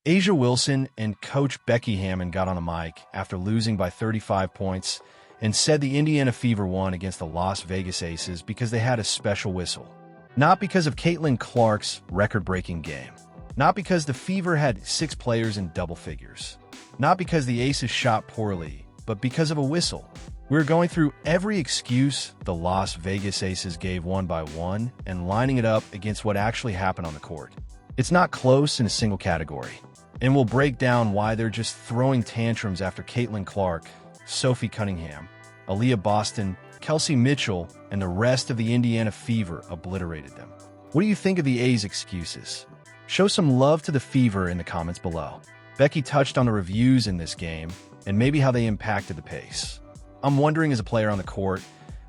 Asia Wilson and Coach Becky Hammond got on a mic after losing by 35 points and said the Indiana Fever won against the Las Vegas Aces because they had a special whistle. Not because of Caitlin Clark's record-breaking game. Not because the Fever had 6 players in double figures. Not because the Aces shot poorly, but because of a whistle. We're going through every excuse the Las Vegas Aces gave one by one and lining it up against what actually happened on the court. It's not close in a single category. And we'll break down why they're just throwing tantrums after Caitlin Clark, Sophie Cunningham, Aaliyah Boston, Kelsey Mitchell, and the rest of the Indiana Fever obliterated them. What do you think of the A's excuses? Show some love to the Fever in the comments below. Becky touched on the reviews in this game and maybe how they impacted the pace. I'm wondering, as a player on the court,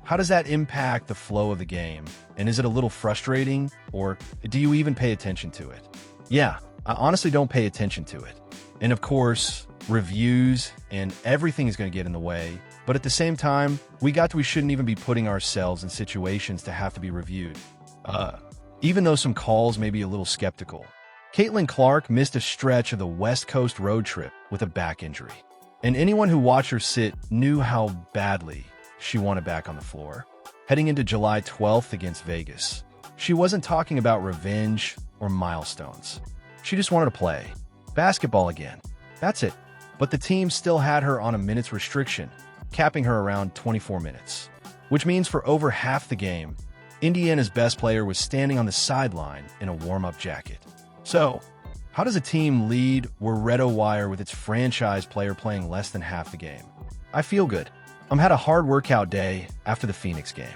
how does that impact the flow of the game? And is it a little frustrating, or do you even pay attention to it? Yeah, I honestly don't pay attention to it. And of course, reviews and everything is going to get in the way. But at the same time, we shouldn't even be putting ourselves in situations to have to be reviewed. Even though some calls may be a little skeptical. Caitlin Clark missed a stretch of the West Coast road trip with a back injury. And anyone who watched her sit knew how badly she wanted back on the floor. Heading into July 12th against Vegas, she wasn't talking about revenge or milestones. She just wanted to play basketball again. That's it. But the team still had her on a minutes restriction, capping her around 24 minutes. Which means for over half the game, Indiana's best player was standing on the sideline in a warm-up jacket. So, how does a team lead Loretto Wire with its franchise player playing less than half the game? I feel good. Had a hard workout day after the Phoenix game.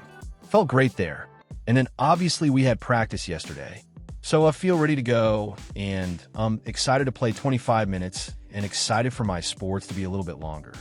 Felt great there. And then obviously we had practice yesterday. So I feel ready to go, and I'm excited to play 25 minutes and excited for my sports to be a little bit longer.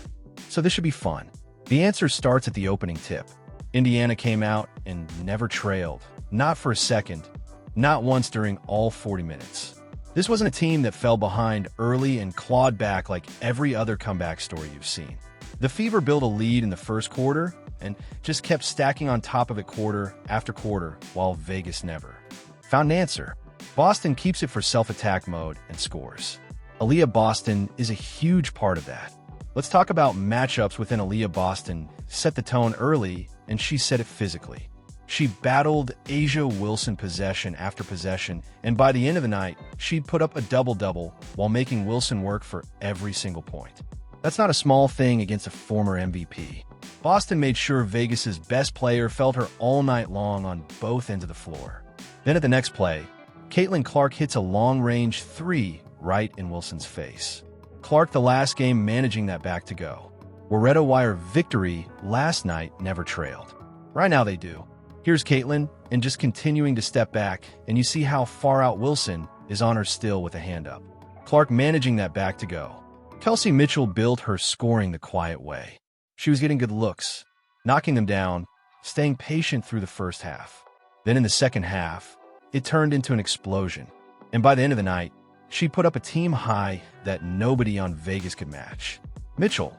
So this should be fun. The answer starts at the opening tip. Indiana came out and never trailed. Not for a second. Not once during all 40 minutes. This wasn't a team that fell behind early and clawed back like every other comeback story you've seen. The Fever built a lead in the first quarter and just kept stacking on top of it quarter after quarter, while Vegas never found an answer. Boston keeps it for self-attack mode and scores. Aaliyah Boston is a huge part of that. Let's talk about matchups within Aaliyah Boston. Set the tone early, and she set it physically. She battled Asia Wilson possession after possession, and by the end of the night, she'd put up a double-double while making Wilson work for every single point. That's not a small thing against a former MVP. Boston made sure Vegas's best player felt her all night long on both ends of the floor. Then at the next play, Caitlin Clark hits a long-range 3 right in Wilson's face. Clark the last game managing that back to go. Loretto Wire victory last night never trailed. Right now they do. Here's Caitlin, and just continuing to step back, and you see how far out Wilson is on her still with a hand up. Clark managing that back to go. Kelsey Mitchell built her scoring the quiet way. She was getting good looks, knocking them down, staying patient through the first half. Then in the second half, it turned into an explosion. And by the end of the night, she put up a team high that nobody on Vegas could match. Mitchell,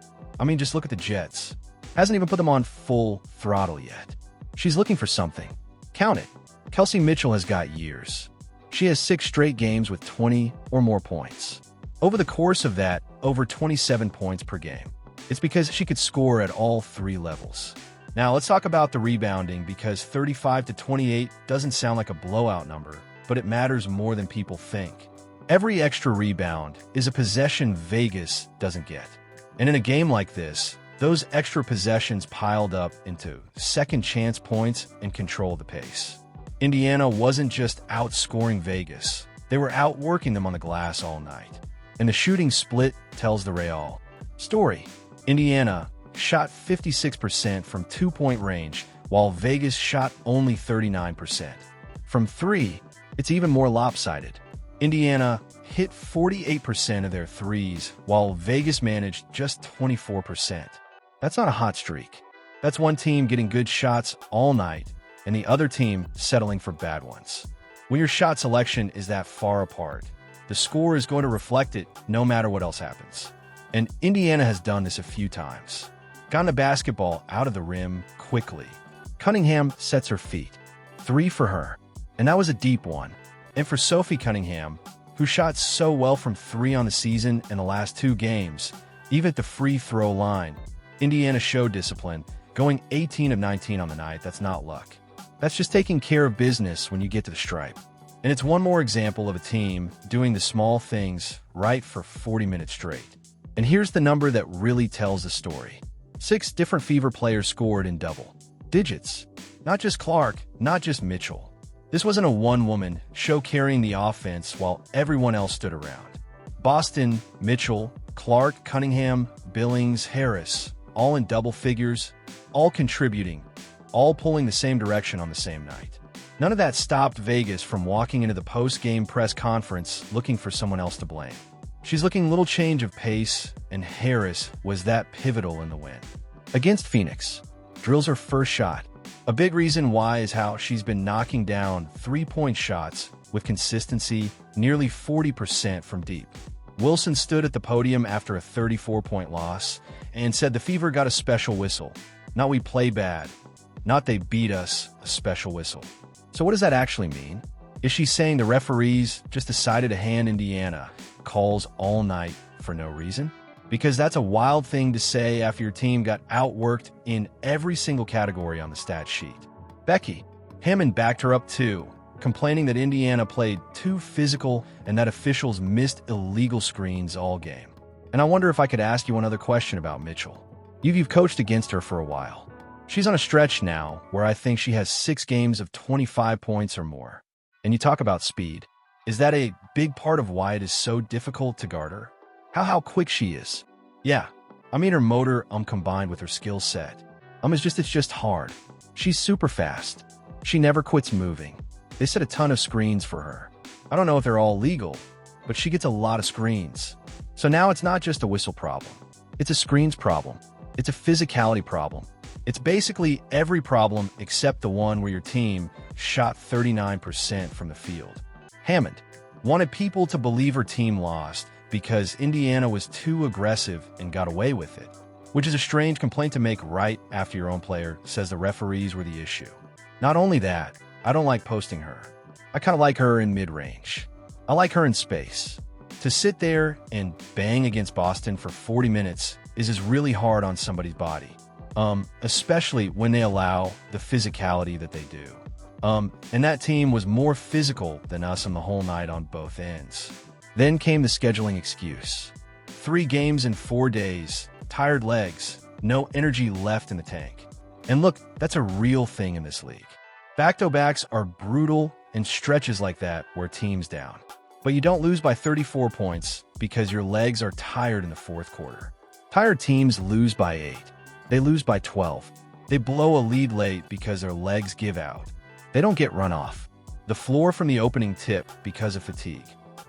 just look at the Jets. Hasn't even put them on full throttle yet. She's looking for something. Count it. Kelsey Mitchell has got years. She has 6 straight games with 20 or more points. Over the course of that, over 27 points per game. It's because she could score at all 3 levels. Now let's talk about the rebounding, because 35 to 28 doesn't sound like a blowout number, but it matters more than people think. Every extra rebound is a possession Vegas doesn't get. And in a game like this, those extra possessions piled up into second chance points and control the pace. Indiana wasn't just outscoring Vegas. They were outworking them on the glass all night. And the shooting split tells the Real story. Indiana shot 56% from 2-point range, while Vegas shot only 39%. From 3, it's even more lopsided. Indiana hit 48% of their threes, while Vegas managed just 24%. That's not a hot streak. That's one team getting good shots all night, and the other team settling for bad ones. When your shot selection is that far apart, the score is going to reflect it no matter what else happens. And Indiana has done this a few times. Gotten the basketball out of the rim quickly. Cunningham sets her feet. 3 for her. And that was a deep one. And for Sophie Cunningham, who shot so well from 3 on the season in the last 2 games. Even at the free throw line, Indiana showed discipline, going 18 of 19 on the night. That's not luck. That's just taking care of business when you get to the stripe. And it's one more example of a team doing the small things right for 40 minutes straight. And here's the number that really tells the story. 6 different Fever players scored in double digits. Not just Clark, not just Mitchell. This wasn't a one-woman show carrying the offense while everyone else stood around. Boston, Mitchell, Clark, Cunningham, Billings, Harris, all in double figures, all contributing, all pulling the same direction on the same night. None of that stopped Vegas from walking into the post-game press conference looking for someone else to blame. She's looking a little change of pace, and Harris was that pivotal in the win. Against Phoenix, drills her first shot. A big reason why is how she's been knocking down 3-point shots with consistency, nearly 40% from deep. Wilson stood at the podium after a 34-point loss and said the Fever got a special whistle. Not we play bad, not they beat us, a special whistle. So what does that actually mean? Is she saying the referees just decided to hand Indiana calls all night for no reason? Because that's a wild thing to say after your team got outworked in every single category on the stat sheet. Becky Hammond backed her up too, complaining that Indiana played too physical and that officials missed illegal screens all game. And I wonder if I could ask you one other question about Mitchell. You've coached against her for a while. She's on a stretch now where I think she has 6 games of 25 points or more. And you talk about speed. Is that a big part of why it is so difficult to guard her? How quick she is. Yeah, I mean her motor combined with her skill set. It's just hard. She's super fast. She never quits moving. They set a ton of screens for her. I don't know if they're all legal, but she gets a lot of screens. So now it's not just a whistle problem. It's a screens problem. It's a physicality problem. It's basically every problem except the one where your team shot 39% from the field. Hammond wanted people to believe her team lost because Indiana was too aggressive and got away with it, which is a strange complaint to make right after your own player says the referees were the issue. Not only that, I don't like posting her. I kind of like her in mid-range. I like her in space. To sit there and bang against Boston for 40 minutes is really hard on somebody's body. Especially when they allow the physicality that they do. And that team was more physical than us on the whole night on both ends. Then came the scheduling excuse. 3 games in 4 days, tired legs, no energy left in the tank. And look, that's a real thing in this league. Back-to-backs are brutal and stretches like that wear teams down. But you don't lose by 34 points because your legs are tired in the fourth quarter. Tired teams lose by 8. They lose by 12. They blow a lead late because their legs give out. They don't get run off the floor from the opening tip because of fatigue.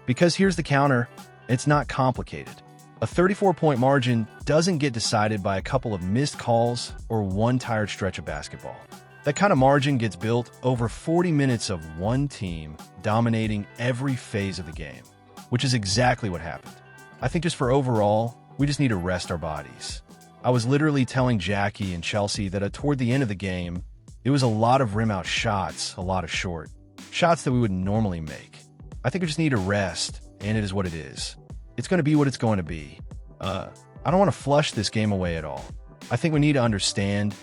Because here's the counter, it's not complicated. A 34-point margin doesn't get decided by a couple of missed calls or one tired stretch of basketball. That kind of margin gets built over 40 minutes of one team dominating every phase of the game, which is exactly what happened. I think just for overall, we just need to rest our bodies. I was literally telling Jackie and Chelsea that toward the end of the game, it was a lot of rim-out shots, a lot of short shots that we would normally make. I think we just need to rest, and it is what it is. It's going to be what it's going to be. I don't want to flush this game away at all. I think we need to understand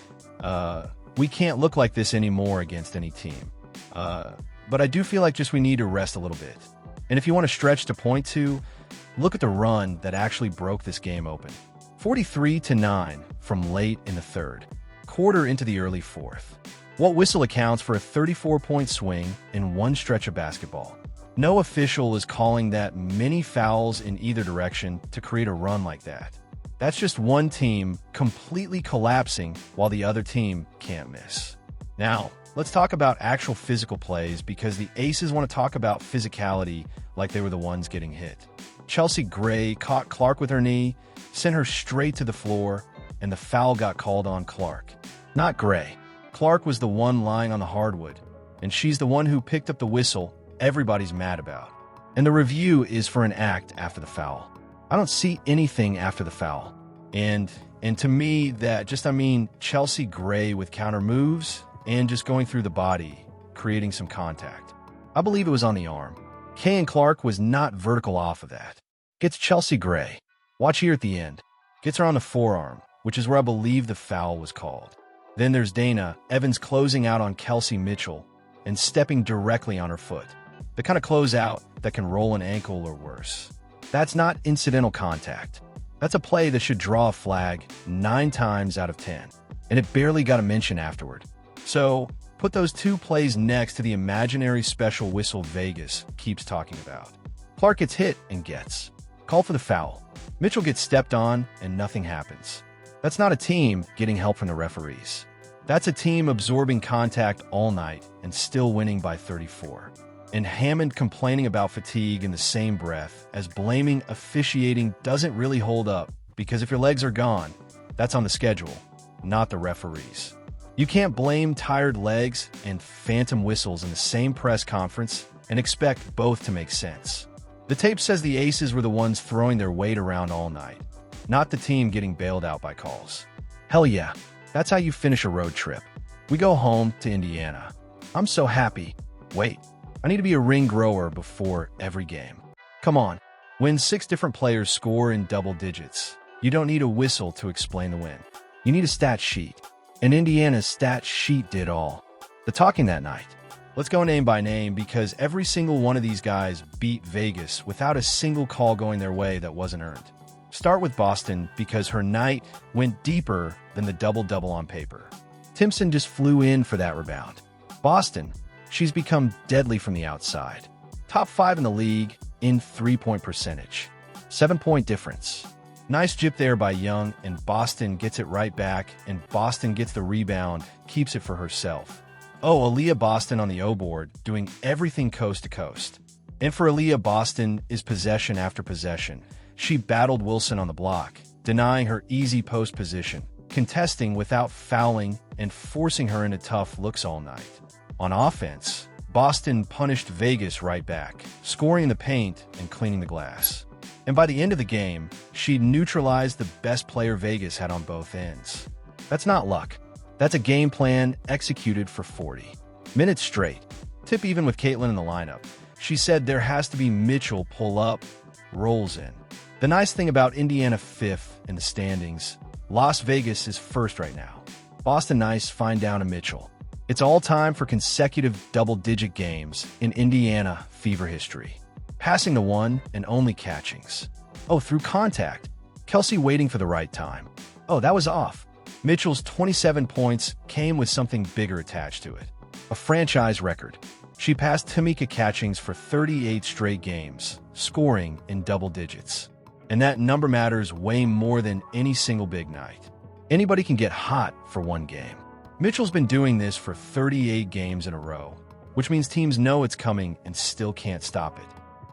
we can't look like this anymore against any team. But I do feel like we need to rest a little bit. And if you want to stretch to point to, look at the run that actually broke this game open. 43-9 from late in the third, quarter into the early fourth. What whistle accounts for a 34-point swing in one stretch of basketball? No official is calling that many fouls in either direction to create a run like that. That's just one team completely collapsing while the other team can't miss. Now, let's talk about actual physical plays because the Aces want to talk about physicality like they were the ones getting hit. Chelsea Gray caught Clark with her knee, sent her straight to the floor, and the foul got called on Clark. Not Gray. Clark was the one lying on the hardwood, and she's the one who picked up the whistle everybody's mad about. And the review is for an act after the foul. I don't see anything after the foul. And to me, Chelsea Gray with counter moves and just going through the body, creating some contact. I believe it was on the arm. Kay and Clark was not vertical off of that. Gets Chelsea Gray. Watch here at the end. Gets her on the forearm, which is where I believe the foul was called. Then there's Dana Evans closing out on Kelsey Mitchell and stepping directly on her foot. The kind of closeout that can roll an ankle or worse. That's not incidental contact. That's a play that should draw a flag 9 times out of 10. And it barely got a mention afterward. So, put those 2 plays next to the imaginary special whistle Vegas keeps talking about. Clark gets hit and gets. Call for the foul. Mitchell gets stepped on and nothing happens. That's not a team getting help from the referees. That's a team absorbing contact all night and still winning by 34. And Hammond complaining about fatigue in the same breath as blaming officiating doesn't really hold up, because if your legs are gone, that's on the schedule, not the referees. You can't blame tired legs and phantom whistles in the same press conference and expect both to make sense. The tape says the Aces were the ones throwing their weight around all night, not the team getting bailed out by calls. Hell yeah, that's how you finish a road trip. We go home to Indiana. I'm so happy. Wait, I need to be a ring grower before every game. Come on, when 6 different players score in double digits, you don't need a whistle to explain the win. You need a stat sheet. And Indiana's stat sheet did all the talking that night. Let's go name by name, because every single one of these guys beat Vegas without a single call going their way that wasn't earned. Start with Boston, because her night went deeper than the double-double on paper. Timpson just flew in for that rebound. Boston, she's become deadly from the outside. Top 5 in the league in three-point percentage. 7-point difference. Nice jip there by Young, and Boston gets it right back, and Boston gets the rebound, keeps it for herself. Oh, Aaliyah Boston on the O board, doing everything coast to coast. And for Aaliyah, Boston is possession after possession. She battled Wilson on the block, denying her easy post position, contesting without fouling, and forcing her into tough looks all night. On offense, Boston punished Vegas right back, scoring in the paint and cleaning the glass. And by the end of the game, she neutralized the best player Vegas had on both ends. That's not luck. That's a game plan executed for 40 minutes straight. Tip even with Caitlin in the lineup. She said there has to be Mitchell pull up, rolls in. The nice thing about Indiana 5th in the standings, Las Vegas is 1st right now. Boston nice find down to Mitchell. It's all time for consecutive double-digit games in Indiana Fever history. Passing the one and only catchings. Oh, through contact. Kelsey waiting for the right time. Oh, that was off. Mitchell's 27 points came with something bigger attached to it. A franchise record. She passed Tamika Catchings for 38 straight games, scoring in double digits. And that number matters way more than any single big night. Anybody can get hot for one game. Mitchell's been doing this for 38 games in a row, which means teams know it's coming and still can't stop it.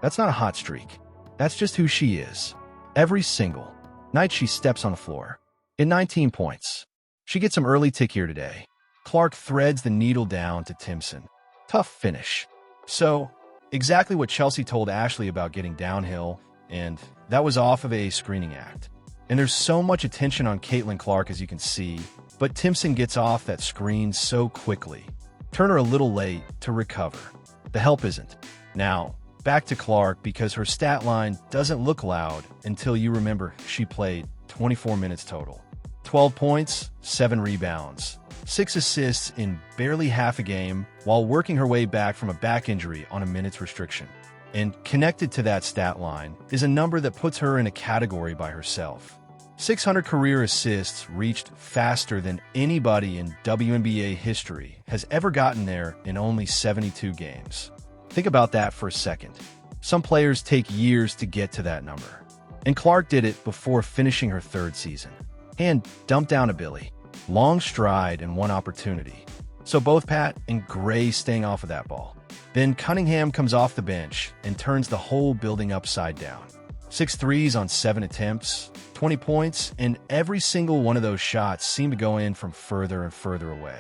That's not a hot streak. That's just who she is. Every single night she steps on the floor. In 19 points. She gets some early tick here today. Clark threads the needle down to Timpson. Tough finish. So, exactly what Chelsea told Ashley about getting downhill, and that was off of a screening act. And there's so much attention on Caitlin Clark, as you can see, but Timpson gets off that screen so quickly. Turn her a little late to recover. The help isn't. Now, back to Clark, because her stat line doesn't look loud until you remember she played 24 minutes total. 12 points, 7 rebounds, 6 assists in barely half a game while working her way back from a back injury on a minutes restriction. And connected to that stat line is a number that puts her in a category by herself. 600 career assists reached faster than anybody in WNBA history has ever gotten there in only 72 games. Think about that for a second. Some players take years to get to that number. And Clark did it before finishing her 3rd season. And dumped down to Billy. Long stride and one opportunity. So both Pat and Gray staying off of that ball. Then Cunningham comes off the bench and turns the whole building upside down. 6 threes on 7 attempts, 20 points, and every single one of those shots seemed to go in from further and further away.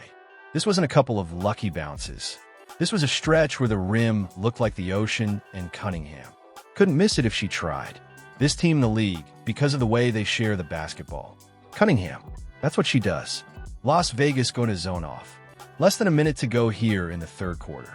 This wasn't a couple of lucky bounces. This was a stretch where the rim looked like the ocean, and Cunningham couldn't miss it if she tried. This team in the league, because of the way they share the basketball. Cunningham, that's what she does. Las Vegas going to zone off. Less than a minute to go here in the 3rd quarter.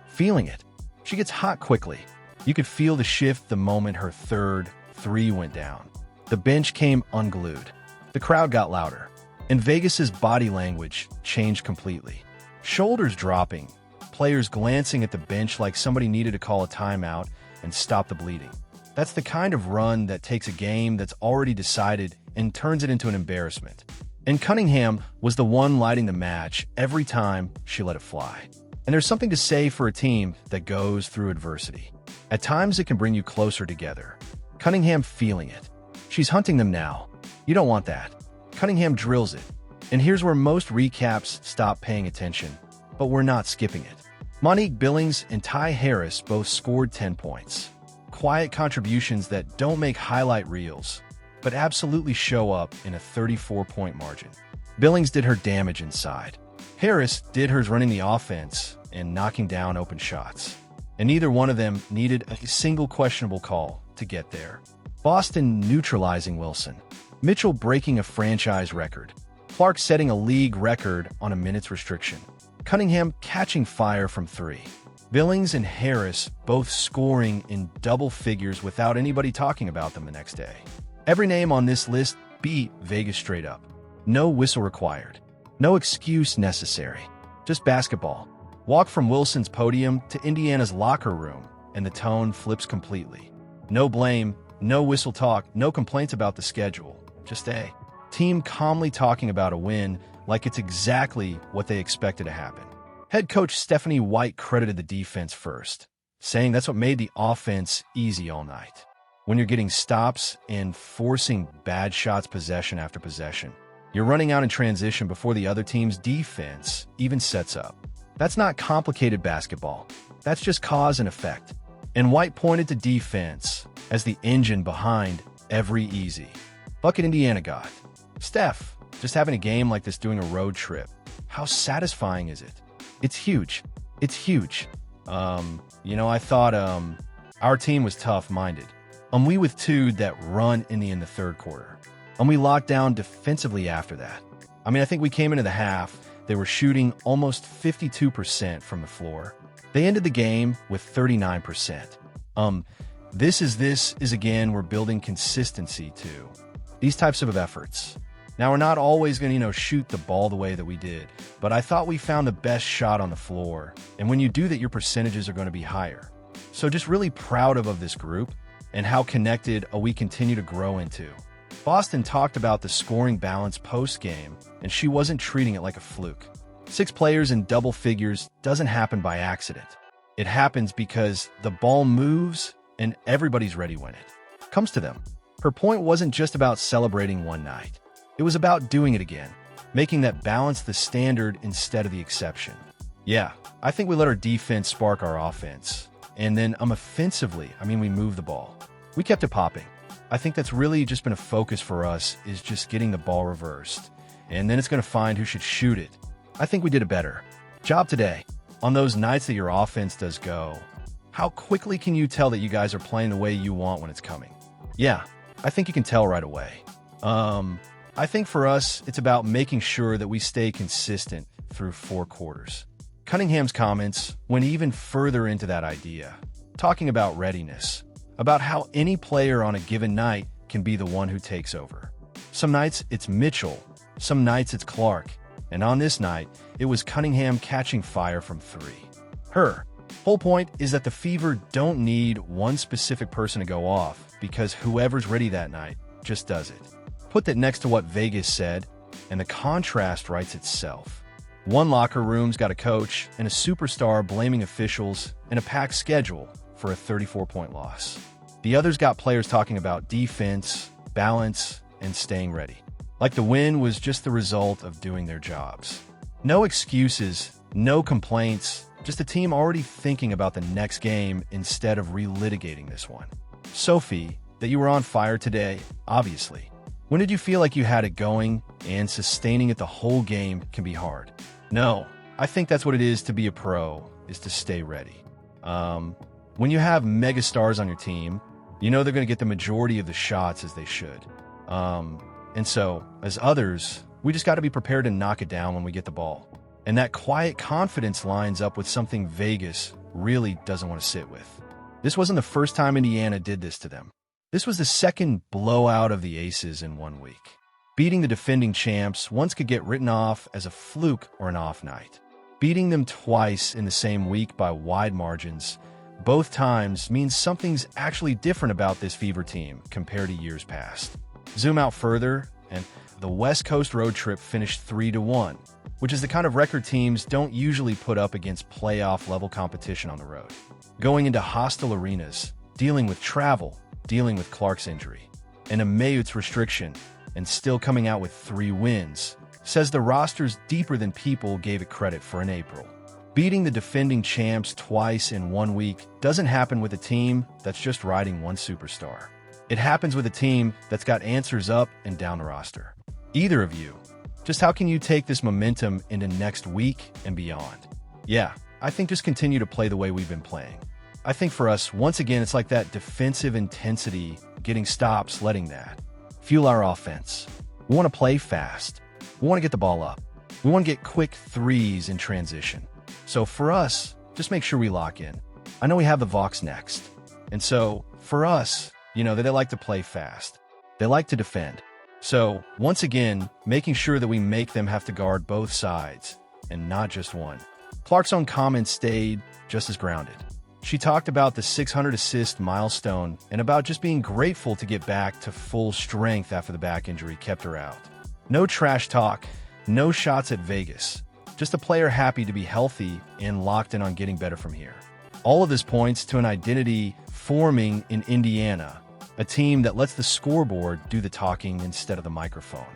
Feeling it. She gets hot quickly. You could feel the shift the moment her third three went down. The bench came unglued. The crowd got louder. And Vegas's body language changed completely. Shoulders dropping, players glancing at the bench like somebody needed to call a timeout and stop the bleeding. That's the kind of run that takes a game that's already decided and turns it into an embarrassment. And Cunningham was the one lighting the match every time she let it fly. And there's something to say for a team that goes through adversity. At times, it can bring you closer together. Cunningham feeling it. She's hunting them now. You don't want that. Cunningham drills it. And here's where most recaps stop paying attention. But we're not skipping it. Monique Billings and Ty Harris both scored 10 points. Quiet contributions that don't make highlight reels, but absolutely show up in a 34-point margin. Billings did her damage inside. Harris did hers running the offense and knocking down open shots. And neither one of them needed a single questionable call to get there. Boston neutralizing Wilson. Mitchell breaking a franchise record. Clark setting a league record on a minutes restriction. Cunningham catching fire from three. Billings and Harris both scoring in double figures without anybody talking about them the next day. Every name on this list beat Vegas straight up. No whistle required. No excuse necessary. Just basketball. Walk from Wilson's podium to Indiana's locker room, and the tone flips completely. No blame, no whistle talk, no complaints about the schedule. Just a team calmly talking about a win like it's exactly what they expected to happen. Head coach Stephanie White credited the defense first, saying that's what made the offense easy all night. When you're getting stops and forcing bad shots possession after possession, you're running out in transition before the other team's defense even sets up. That's not complicated basketball. That's just cause and effect. And White pointed to defense as the engine behind every easy bucket Indiana got. Steph, just having a game like this doing a road trip, how satisfying is it? It's huge. It's huge. I thought our team was tough-minded. We with two that run in the third quarter. We locked down defensively after that. I think we came into the half. They were shooting almost 52% from the floor. They ended the game with 39%. This is again, we're building consistency too. These types of efforts. Now, we're not always going to, shoot the ball the way that we did, but I thought we found the best shot on the floor. And when you do that, your percentages are going to be higher. So just really proud of this group and how connected we continue to grow into. Boston talked about the scoring balance post-game, and she wasn't treating it like a fluke. 6 players in double figures doesn't happen by accident. It happens because the ball moves and everybody's ready when it comes to them. Her point wasn't just about celebrating one night. It was about doing it again, making that balance the standard instead of the exception. Yeah, I think we let our defense spark our offense. And then offensively, we moved the ball. We kept it popping. I think that's really just been a focus for us, is just getting the ball reversed. And then it's going to find who should shoot it. I think we did a better job today. On those nights that your offense does go, how quickly can you tell that you guys are playing the way you want when it's coming? Yeah, I think you can tell right away. I think for us, it's about making sure that we stay consistent through 4 quarters. Cunningham's comments went even further into that idea, talking about readiness, about how any player on a given night can be the one who takes over. Some nights it's Mitchell, some nights it's Clark, and on this night, it was Cunningham catching fire from 3. Her whole point is that the Fever don't need one specific person to go off, because whoever's ready that night just does it. Put that next to what Vegas said, and the contrast writes itself. One locker room's got a coach and a superstar blaming officials and a packed schedule for a 34-point loss. The other's got players talking about defense, balance, and staying ready. Like the win was just the result of doing their jobs. No excuses, no complaints, just a team already thinking about the next game instead of relitigating this one. Sophie, that you were on fire today, obviously. When did you feel like you had it going and sustaining it the whole game can be hard? No, I think that's what it is to be a pro, is to stay ready. When you have megastars on your team, they're going to get the majority of the shots as they should. And so, as others, we just got to be prepared to knock it down when we get the ball. And that quiet confidence lines up with something Vegas really doesn't want to sit with. This wasn't the first time Indiana did this to them. This was the second blowout of the Aces in 1 week. Beating the defending champs once could get written off as a fluke or an off night. Beating them twice in the same week by wide margins, both times, means something's actually different about this Fever team compared to years past. Zoom out further, and the West Coast road trip finished 3-1, which is the kind of record teams don't usually put up against playoff-level competition on the road. Going into hostile arenas, dealing with travel, dealing with Clark's injury, and a Mayut's restriction, and still coming out with 3 wins, says the roster's deeper than people gave it credit for in April. Beating the defending champs twice in 1 week doesn't happen with a team that's just riding one superstar. It happens with a team that's got answers up and down the roster. Either of you, just how can you take this momentum into next week and beyond? Yeah, I think just continue to play the way we've been playing. I think for us, once again, it's like that defensive intensity, getting stops, letting that fuel our offense. We want to play fast. We want to get the ball up. We want to get quick threes in transition. So for us, just make sure we lock in. I know we have the Vox next. And so for us, they like to play fast. They like to defend. So once again, making sure that we make them have to guard both sides and not just one. Clark's own comments stayed just as grounded. She talked about the 600 assist milestone and about just being grateful to get back to full strength after the back injury kept her out. No trash talk, no shots at Vegas. Just a player happy to be healthy and locked in on getting better from here. All of this points to an identity forming in Indiana, a team that lets the scoreboard do the talking instead of the microphone.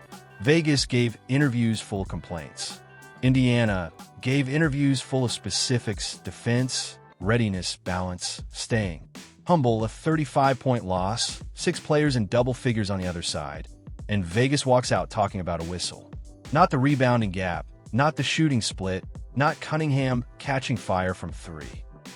Vegas gave interviews full of complaints. Indiana gave interviews full of specifics: defense, readiness, balance, staying. Humble, a 35-point loss, 6 players in double figures on the other side, and Vegas walks out talking about a whistle. Not the rebounding gap, not the shooting split, not Cunningham catching fire from 3.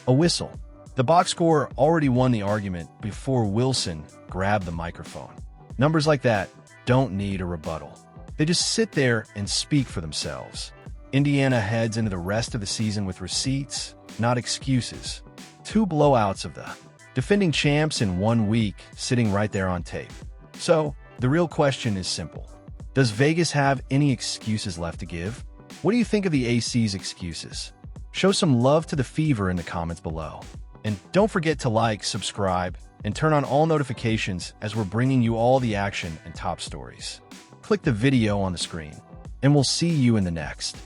A whistle. The box score already won the argument before Wilson grabbed the microphone. Numbers like that don't need a rebuttal. They just sit there and speak for themselves. Indiana heads into the rest of the season with receipts, not excuses. 2 blowouts of the defending champs in 1 week sitting right there on tape. So, the real question is simple. Does Vegas have any excuses left to give? What do you think of the AC's excuses? Show some love to the Fever in the comments below. And don't forget to like, subscribe, and turn on all notifications as we're bringing you all the action and top stories. Click the video on the screen, and we'll see you in the next.